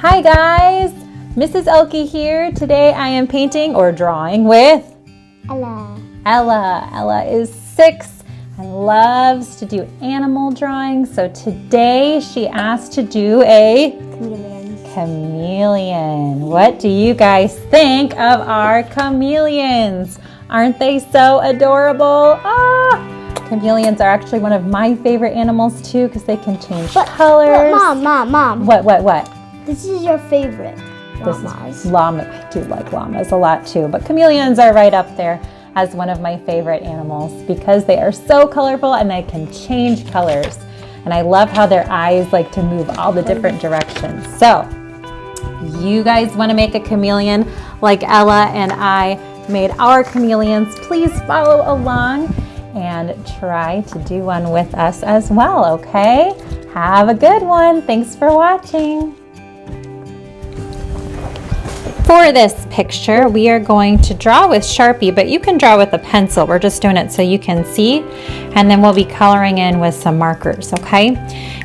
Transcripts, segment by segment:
Hi guys, Mrs. Ehlke here. Today I am painting or drawing with Ella. Ella is 6 and loves to do animal drawing. So today she asked to do a chameleon. What do you guys think of our chameleons? Aren't they so adorable? Chameleons are actually one of my favorite animals too because they can change colors. Mom. What? This is your favorite. This is llama. I do like llamas a lot too, but chameleons are right up there as one of my favorite animals because they are so colorful and they can change colors. And I love how their eyes like to move all the different directions. So, you guys want to make a chameleon like Ella and I made our chameleons? Please follow along and try to do one with us as well, okay? Have a good one. Thanks for watching. For this picture, we are going to draw with Sharpie, but you can draw with a pencil. We're just doing it so you can see, and then we'll be coloring in with some markers, okay?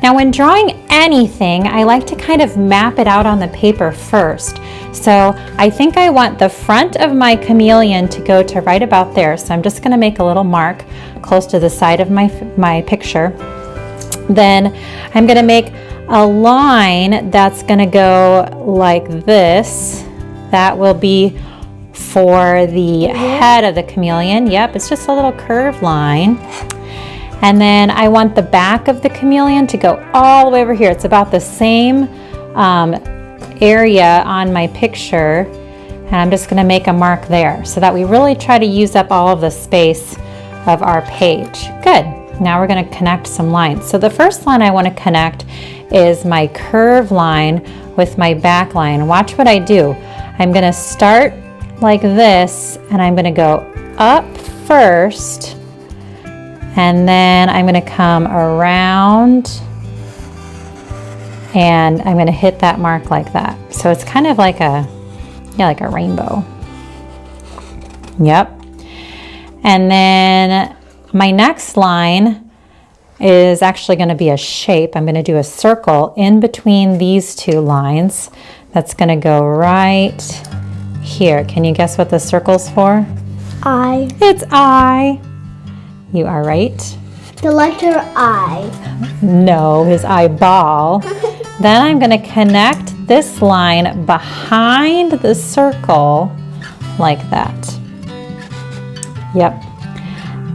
Now, when drawing anything, I like to kind of map it out on the paper first. So I think I want the front of my chameleon to go to right about there. So I'm just gonna make a little mark close to the side of my picture. Then I'm gonna make a line that's gonna go like this. That will be for the head of the chameleon. Yep, it's just a little curved line. And then I want the back of the chameleon to go all the way over here. It's about the same area on my picture. And I'm just gonna make a mark there so that we really try to use up all of the space of our page. Good. Now we're gonna connect some lines. So the first line I wanna connect is my curve line with my back line. Watch what I do. I'm gonna start like this and I'm gonna go up first and then I'm gonna come around and I'm gonna hit that mark like that. So it's kind of like a rainbow. Yep. And then my next line is actually gonna be a shape. I'm gonna do a circle in between these two lines. That's gonna go right here. Can you guess what the circle's for? I. It's I. You are right. The letter I. No, his eyeball. Then I'm gonna connect this line behind the circle like that. Yep.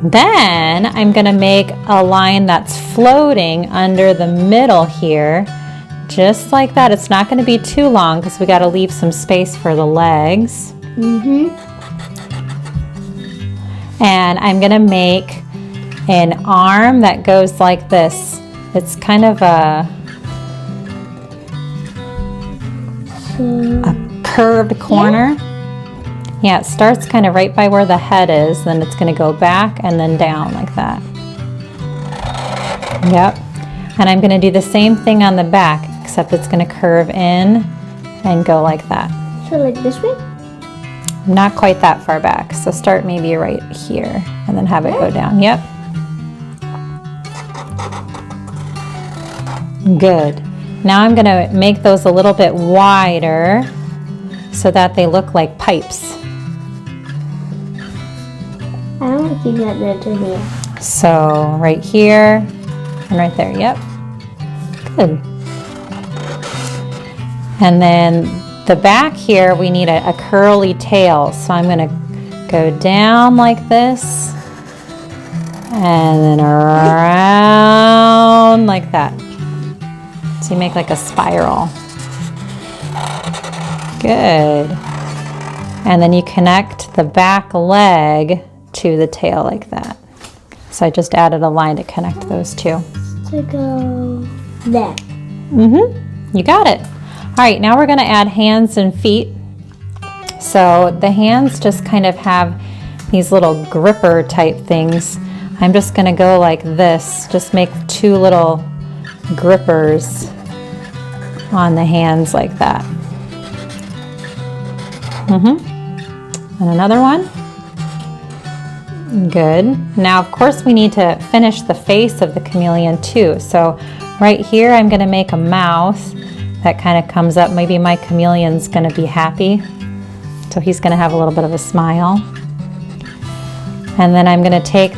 Then I'm gonna make a line that's floating under the middle here. Just like that. It's not going to be too long because we got to leave some space for the legs. And I'm going to make an arm that goes like this. It's kind of a curved corner. Yeah, it starts kind of right by where the head is. Then it's going to go back and then down like that. Yep. And I'm going to do the same thing on the back, except it's going to curve in and go like that. So like this way? Not quite that far back. So start maybe right here and then have it go down. Yep. Good. Now I'm going to make those a little bit wider so that they look like pipes. I don't want to keep that letter here. So right here and right there. Yep. Good. And then the back here, we need a curly tail. So I'm going to go down like this and then around like that. So you make like a spiral. Good. And then you connect the back leg to the tail like that. So I just added a line to connect those two. To go there. You got it. All right, now we're going to add hands and feet. So the hands just kind of have these little gripper type things. I'm just going to go like this. Just make 2 little grippers on the hands like that. And another one. Good. Now, of course, we need to finish the face of the chameleon too. So right here, I'm going to make a mouth that kind of comes up. Maybe my chameleon's gonna be happy. So he's gonna have a little bit of a smile. And then I'm gonna take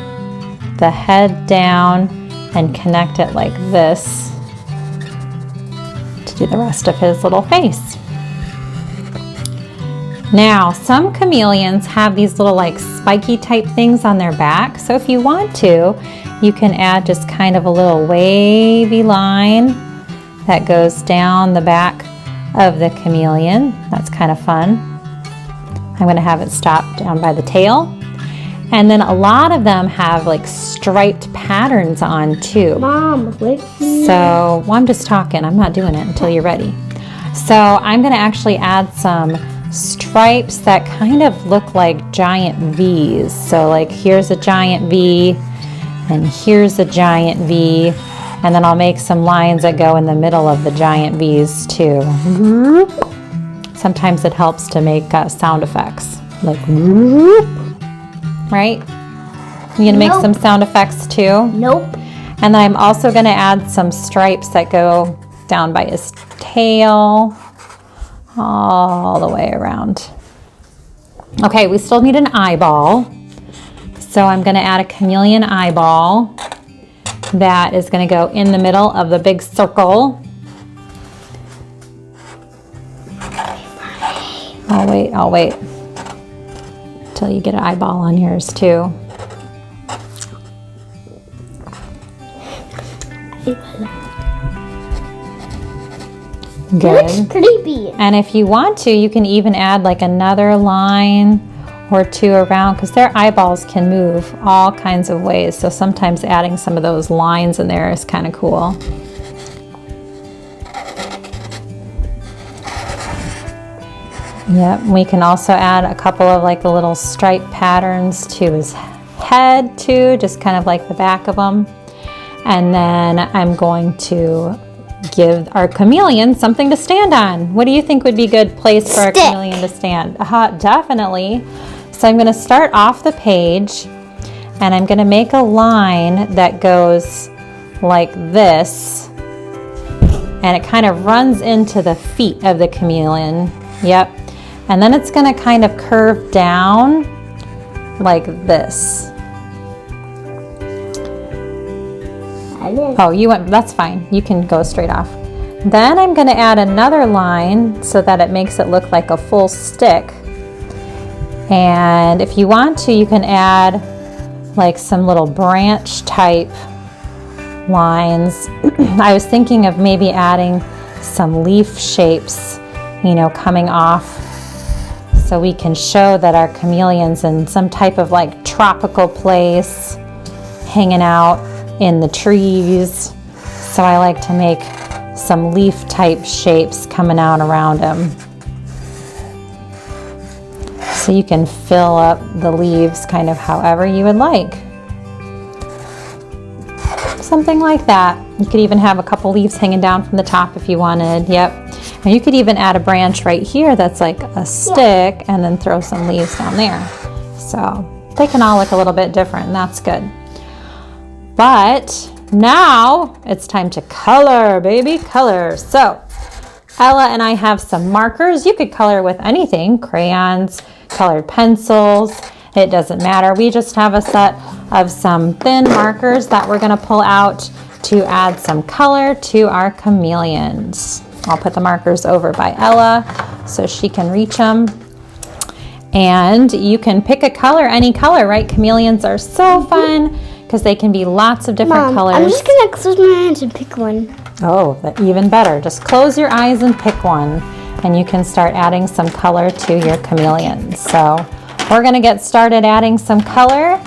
the head down and connect it like this to do the rest of his little face. Now, some chameleons have these little like spiky type things on their back. So if you want to, you can add just kind of a little wavy line that goes down the back of the chameleon. That's kind of fun. I'm going to have it stop down by the tail. And then a lot of them have like striped patterns on too. Mom, wait. So, well, I'm just talking. I'm not doing it until you're ready. So I'm going to actually add some stripes that kind of look like giant V's. So like here's a giant V and here's a giant V, and then I'll make some lines that go in the middle of the giant V's too. Sometimes it helps to make sound effects like right? You gonna make some sound effects too? Nope. And then I'm also gonna add some stripes that go down by his tail all the way around. Okay, we still need an eyeball. So I'm gonna add a chameleon eyeball that is gonna go in the middle of the big circle. I'll wait till you get an eyeball on yours too. It Good. looks creepy. And if you want to, you can even add like another line or two around, because their eyeballs can move all kinds of ways. So sometimes adding some of those lines in there is kind of cool. Yep, we can also add a couple of like the little stripe patterns to his head too, just kind of like the back of them. And then I'm going to give our chameleon something to stand on. What do you think would be a good place for our chameleon to stand? Definitely. So I'm going to start off the page and I'm going to make a line that goes like this, and it kind of runs into the feet of the chameleon. Yep. And then it's going to kind of curve down like this. Oh, you went, that's fine. You can go straight off. Then I'm going to add another line so that it makes it look like a full stick. And if you want to, you can add like some little branch type lines. I was thinking of maybe adding some leaf shapes, you know, coming off, so we can show that our chameleon's in some type of like tropical place, hanging out in the trees. So I like to make some leaf type shapes coming out around him. So you can fill up the leaves kind of however you would like. Something like that. You could even have a couple leaves hanging down from the top if you wanted. Yep. And you could even add a branch right here that's like a stick, and then throw some leaves down there. So they can all look a little bit different, and that's good. But now it's time to color, baby, color. So Ella and I have some markers. You could color with anything, crayons, colored pencils. It doesn't matter. We just have a set of some thin markers that we're going to pull out to add some color to our chameleons. I'll put the markers over by Ella so she can reach them. And you can pick a color, any color, right? Chameleons are so fun because they can be lots of different colors. I'm just going to close my eyes and pick one. Oh, even better. Just close your eyes and pick one, and you can start adding some color to your chameleons. So we're going to get started adding some color.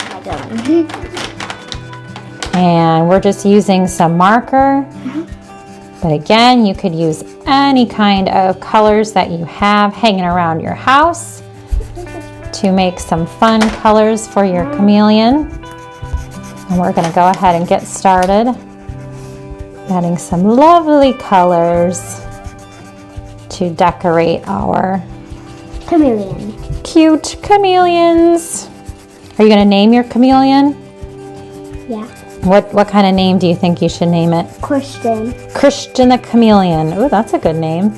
And we're just using some marker. But again, you could use any kind of colors that you have hanging around your house to make some fun colors for your chameleon. And we're going to go ahead and get started adding some lovely colors to decorate our Chameleon. cute chameleons. Are you going to name your chameleon? Yeah. What kind of name do you think you should name it? Christian. Christian the chameleon. Oh, that's a good name.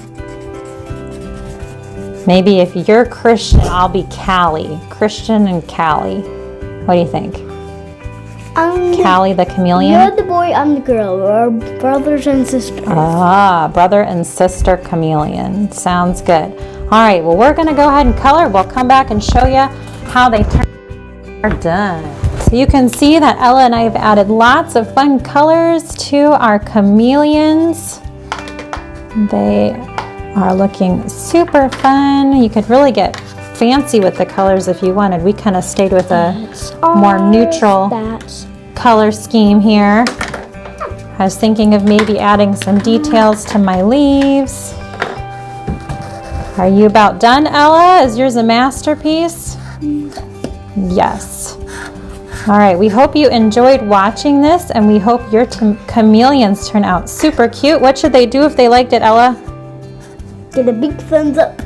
Maybe if you're Christian, I'll be Callie. Christian and Callie. What do you think? Callie the chameleon? You're the boy, I'm the girl. We're brothers and sisters. Ah, brother and sister chameleon. Sounds good. All right, well, we're going to go ahead and color. We'll come back and show you how they are done. So you can see that Ella and I have added lots of fun colors to our chameleons. They are looking super fun. You could really get fancy with the colors if you wanted. We kind of stayed with a more neutral color scheme here. I was thinking of maybe adding some details to my leaves. Are you about done, Ella? Is yours a masterpiece? Yes. All right, we hope you enjoyed watching this, and we hope your chameleons turn out super cute. What should they do if they liked it, Ella? Give it a big thumbs up.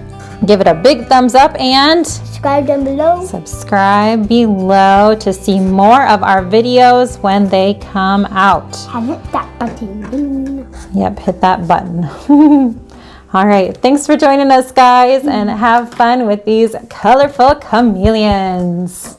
Give it a big thumbs up and Subscribe down below. subscribe below to see more of our videos when they come out. And hit that button. Yep, hit that button. All right, thanks for joining us, guys, and have fun with these colorful chameleons.